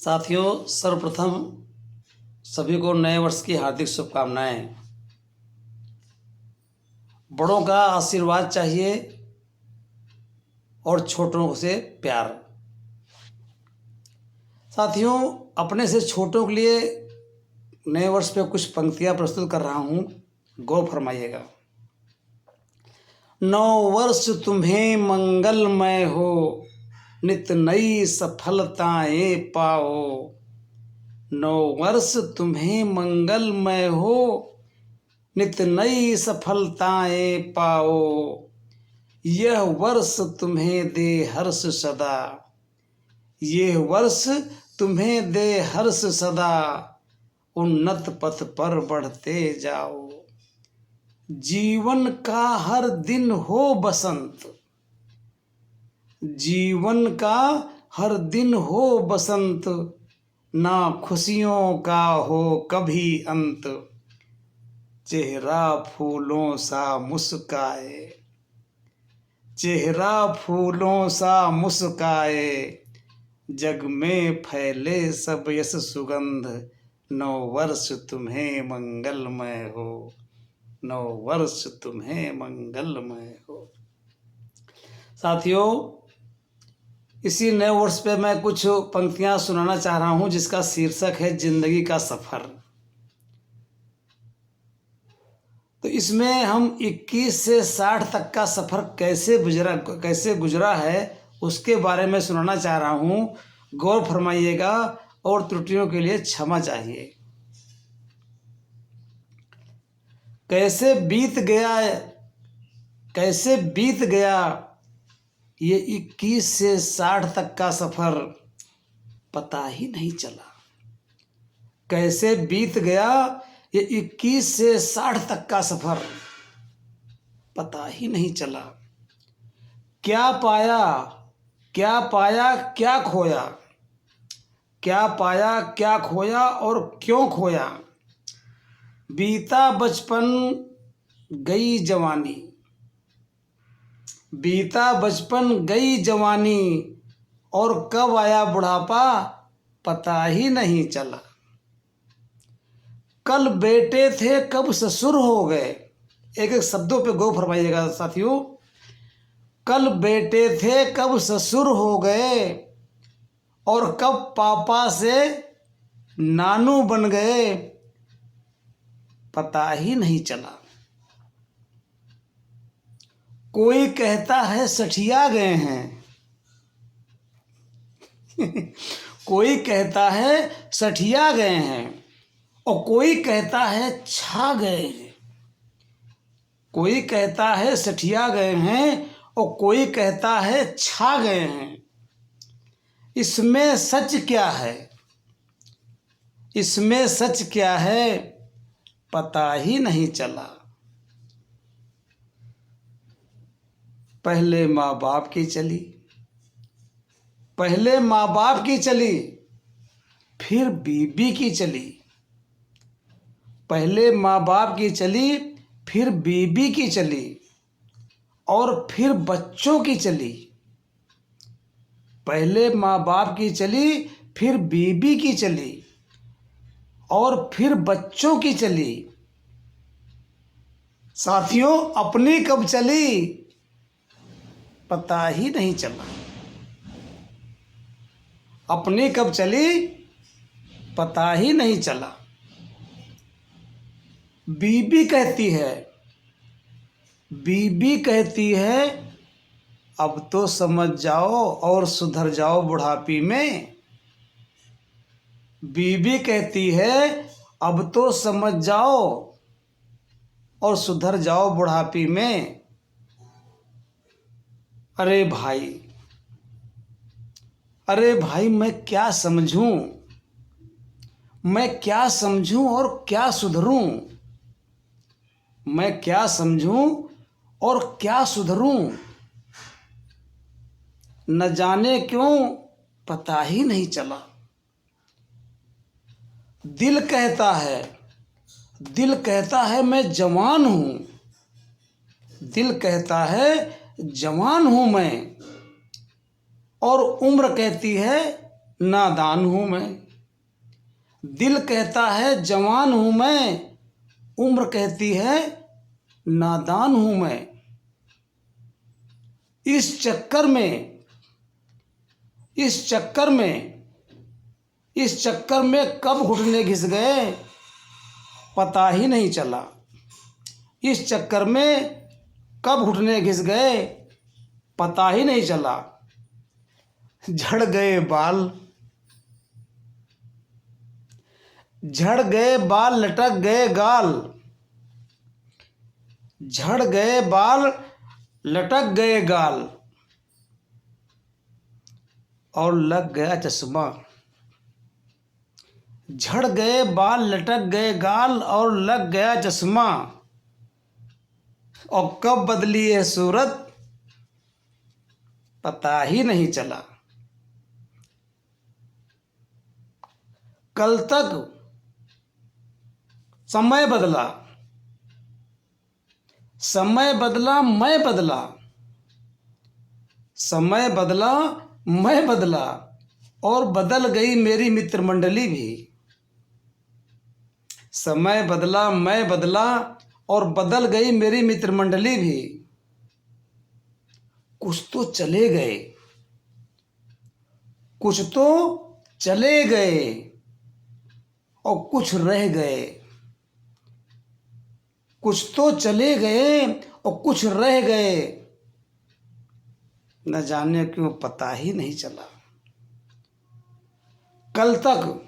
साथियों, सर्वप्रथम सभी को नए वर्ष की हार्दिक शुभकामनाएं। बड़ों का आशीर्वाद चाहिए और छोटों से प्यार। साथियों, अपने से छोटों के लिए नए वर्ष पे कुछ पंक्तियां प्रस्तुत कर रहा हूं, गौर फरमाइएगा। नौ वर्ष तुम्हें मंगलमय हो, नित नई सफलताएं पाओ। नौ वर्ष तुम्हें मंगलमय हो, नित नई सफलताएं पाओ। यह वर्ष तुम्हें दे हर्ष सदा, यह वर्ष तुम्हें दे हर्ष सदा। उन्नत पथ पर बढ़ते जाओ, जीवन का हर दिन हो बसंत, जीवन का हर दिन हो बसंत। ना खुशियों का हो कभी अंत, चेहरा फूलों सा मुस्काए, चेहरा फूलों सा मुस्काए। जग में फैले सब यश सुगंध, नौ वर्ष तुम्हें मंगलमय हो, नौ वर्ष तुम्हें मंगलमय हो। साथियों, इसी नए वर्ष पे मैं कुछ पंक्तियां सुनाना चाह रहा हूं जिसका शीर्षक है जिंदगी का सफर। तो इसमें हम 21 से 60 तक का सफर कैसे गुजरा है उसके बारे में सुनाना चाह रहा हूं। गौर फरमाइएगा और त्रुटियों के लिए क्षमा चाहिए। कैसे बीत गया, कैसे बीत गया ये 21 से 60 तक का सफर, पता ही नहीं चला। कैसे बीत गया ये 21 से 60 तक का सफर, पता ही नहीं चला। क्या पाया, क्या पाया, क्या खोया, क्या पाया, क्या खोया और क्यों खोया। बीता बचपन गई जवानी, बीता बचपन गई जवानी, और कब आया बुढ़ापा पता ही नहीं चला। कल बेटे थे कब ससुर हो गए, एक एक शब्दों पे गौर फरमाइएगा साथियों। कल बेटे थे कब ससुर हो गए, और कब पापा से नानू बन गए, पता ही नहीं चला। कोई कहता है सठिया गए हैं कोई कहता है सठिया गए हैं, और कोई कहता है छा गए हैं। कोई कहता है सठिया गए हैं और कोई कहता है छा गए हैं। इसमें सच क्या है, इसमें सच क्या है, पता ही नहीं चला। पहले माँ बाप की चली, पहले माँ बाप की चली, फिर बीबी की चली। पहले माँ बाप की चली, फिर बीबी की चली, और फिर बच्चों की चली। पहले माँ बाप की चली, फिर बीबी की चली, और फिर बच्चों की चली। साथियों, अपनी कब चली पता ही नहीं चला। अपनी कब चली पता ही नहीं चला। बीबी कहती है, बीबी कहती है, अब तो समझ जाओ और सुधर जाओ बुढ़ापी में। बीबी कहती है, अब तो समझ जाओ और सुधर जाओ बुढ़ापी में। अरे भाई, अरे भाई, मैं क्या समझूं, मैं क्या समझूं और क्या सुधरूं। मैं क्या समझूं और क्या सुधरूं। न जाने क्यों पता ही नहीं चला। दिल कहता है, दिल कहता है मैं जवान हूं, दिल कहता है जवान हूं मैं, और उम्र कहती है नादान हूँ मैं। दिल कहता है जवान हूँ मैं, उम्र कहती है नादान हूँ मैं। इस चक्कर में इस चक्कर में इस चक्कर में कब घुटने घिस गए पता ही नहीं चला। इस चक्कर में कब घुटने घिस गए पता ही नहीं चला। झड़ गए बाल झड़ गए बाल लटक गए गाल। झड़ गए बाल लटक गए गाल और लग गया चश्मा। झड़ गए बाल लटक गए गाल और लग गया चश्मा। और कब बदली है सूरत पता ही नहीं चला। कल तक समय बदला, समय बदला मैं बदला, समय बदला मैं बदला और बदल गई मेरी मित्र मंडली भी। समय बदला मैं बदला और बदल गई मेरी मित्र मंडली भी। कुछ तो चले गए, कुछ तो चले गए और कुछ रह गए। कुछ तो चले गए और कुछ रह गए, न जाने क्यों पता ही नहीं चला। कल तक